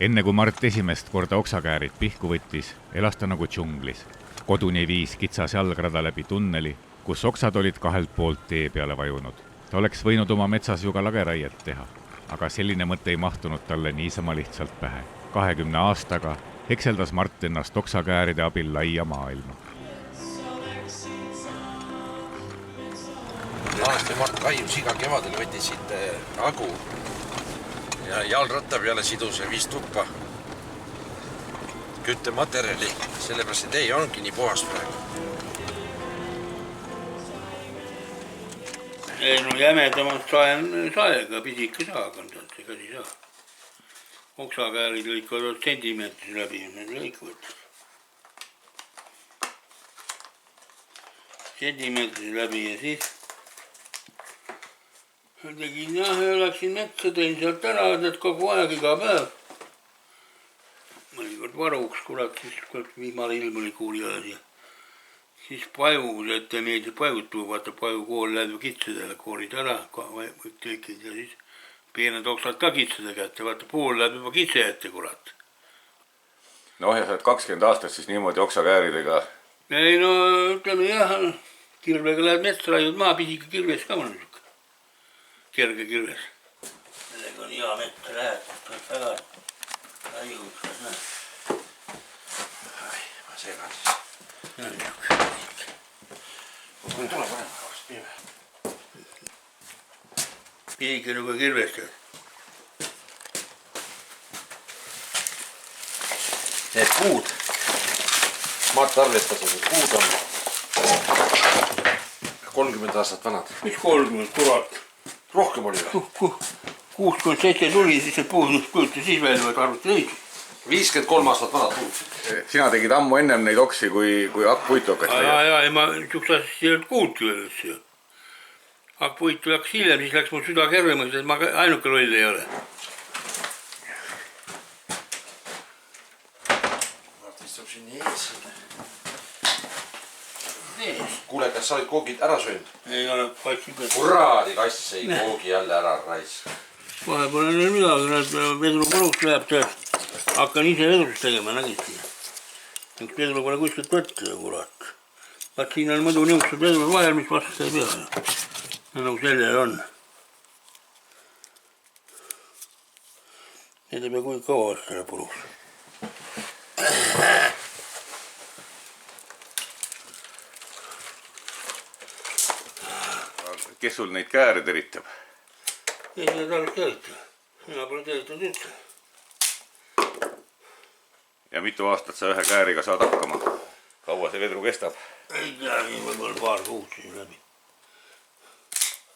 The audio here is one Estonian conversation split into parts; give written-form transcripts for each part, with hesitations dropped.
Enne kui Mart esimest korda oksakäärid pihku võttis, elas ta nagu džunglis. Koduni viis kitsas jalgrada läbi tunneli, kus oksad olid kahelt poolt tee peale vajunud. Ta oleks võinud oma metsas ju ka lageraiet teha, aga selline mõte ei mahtunud talle niisama lihtsalt pähe. 20 aastaga hekseldas Mart ennast oksakääride abil laia maailma. Aasta Mart Kaius iga kevadel võttis siit agu ja jalratta peale sidus ja viis tuppa küttematerjali, sellepärast et ei ongi nii puhas praegu. Ei no jämedamalt saega pidi ikka saakandalt, ega siis saa. Oksakäärid lõikavad sentimeetris läbi, need lõikavad. Sentimeetris läbi ja siis tegin jah ja läksin metsa, tõin sealt ära, et kogu aeg iga päev. Mõnikord varuks, kurat, siis viimane ilm oli kuuli alles ja siis paju, et meeldib pajud tuua, vaata paju kool läheb kitsedele, koolid ära, kõik tekid ja siis peened oksad ka kitsede kätte, vaata pool läheb juba kitse ette, kurat. No ja sa oled 20 aastat siis niimoodi oksakääridega? Ei no ütleme jah, kirvega läheb metsa, raiud maa, pisika kirves ka mõnusuk. Kerge kirves. Sellega on hea metsa läheb, väga raiuks, näed. Ma segan siis. Kui tule panema kavast piime. Piike nagu kirvestad. Need puud. Mart arvestas, et puud on 30 aastat vanad. Mis 30, kurat? Rohkem oli või? 67 tuli, siis see puudus kujuta, siis veel võid arvuti õige. 53 aastat vanad puud. Sina tegid ammu ennem neid oksi, kui hakkpuitu hakkas teha? Ja, ma niisugust asjast ei olnud kuultki veel üldse. Hakkpuitu läks hiljem, siis läks mul süda kervemaks, et ma ainuke loll ei ole. Mart istub siin nii ees. Kuule, kas sa olid koogid ära söönud? Ei ole patsib. Kuraadi kass ei koogi jälle ära raisk. Vahepeal on midagi, näed vedru paluks läheb töö. Hakkan ise vedrust tegema, nägidki. Üks vedru pole kuskilt võtta, kurat. Vaat siin on mõdu niuksed vedru vahel, mis vastu ei pea. Nagu sellel on. Need ei pea kui kaua selle paluks. Kes sul neid kääre teritab? Ei, seda tarvist terita. Mina pole teritanud üldse. Ja mitu aastat sa ühe kääriga saad hakkama? Kaua see vedru kestab? Ei tea, võib-olla paar kuud siis läbi.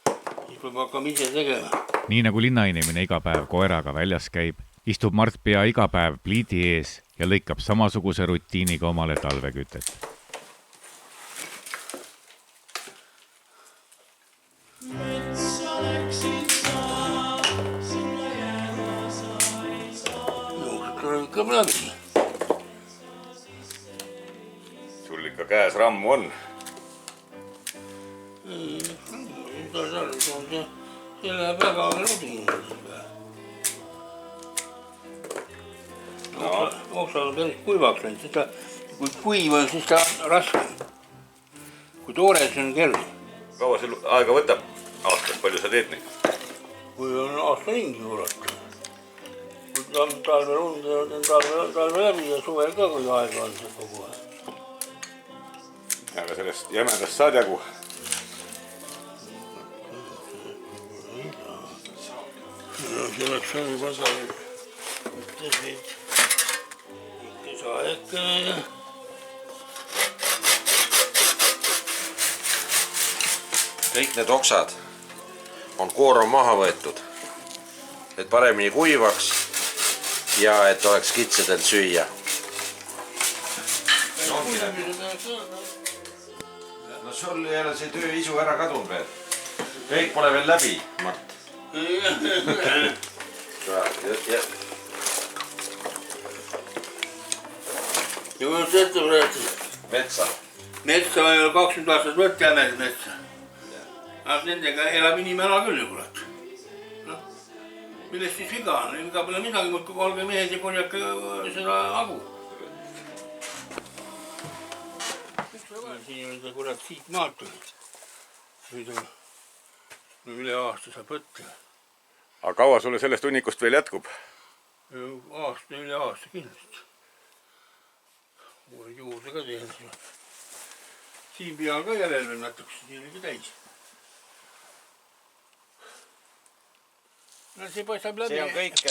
Siis peab hakkama ise tegema. Nii nagu linnainimene iga päev koeraga väljas käib, istub Mart pea iga päev pliidi ees ja lõikab samasuguse rutiiniga omale talvekütet. Sul ikka käes rammu on? See läheb väga rutiiniga. Oksad on päris kuivaks läinud, kui kuiv on, siis ta on raske. Kui toore, siis on kerge. Kaua sul aega võtab? Aastas, palju sa teed neid? Kui on aasta ringi kurat. Kui talve lund ja talve läbi ja suvel ka, kui aega on see kogu aeg. Aga sellest jämedast saad jagu? Selleks on juba ikka saa ekkene ja kõik need oksad on koorma maha võetud, et paremini kuivaks ja et oleks kitsedel süüa. No sul ei ole see töö isu ära kadunud veel. Kõik pole veel läbi, Mart. Ja kui on see ette võetud? Metsa. Metsa ei ole 20 aastat võtta jämed metsa. Aga nendega elab inimene küll ju kurat. millest siis viga on? Viga pole midagi, muudkui olge mehed ja korjake seda hagu. Siin on ta kurat siit maalt tulnud. Nüüd on üle aasta saab võtta. aga kaua sulle sellest hunnikust veel jätkub? Üle aasta kindlasti. Olen juurde ka teinud. Siin peal ka järel veel natuke, siin oligi täis. No see paistab läbi. see on kõik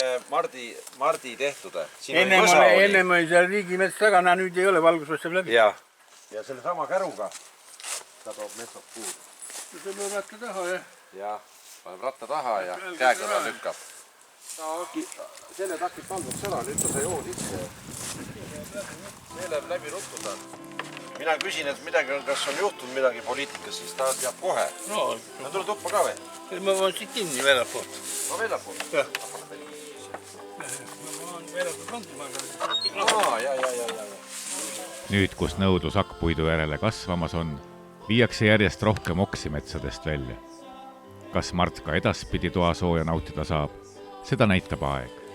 Mardi tehtud. Ennem oli seal riigimets tagana, nüüd ei ole, valgus paistab läbi. ja selle sama käruga ta toob metsad puud. See peab ratta taha, jah. Ja paneb ratta taha ja käekõrva lükkab. Selle takib pandud sõna, nüüd ta sai joo sisse. See läheb läbi ruttu tal. Mina küsin, et midagi, kas on juhtunud midagi poliitikas, siis ta teab kohe. No, tule tuppa ka või? ma olen siit kinni väljapoolt. Ma väljapool? Jah. Ma olen väljapoolt kandima. ja. nüüd, kus nõudlus hakkpuidu järele kasvamas on, viiakse järjest rohkem oksi metsadest välja. Kas Mart ka edaspidi toa sooja nautida saab, seda näitab aeg.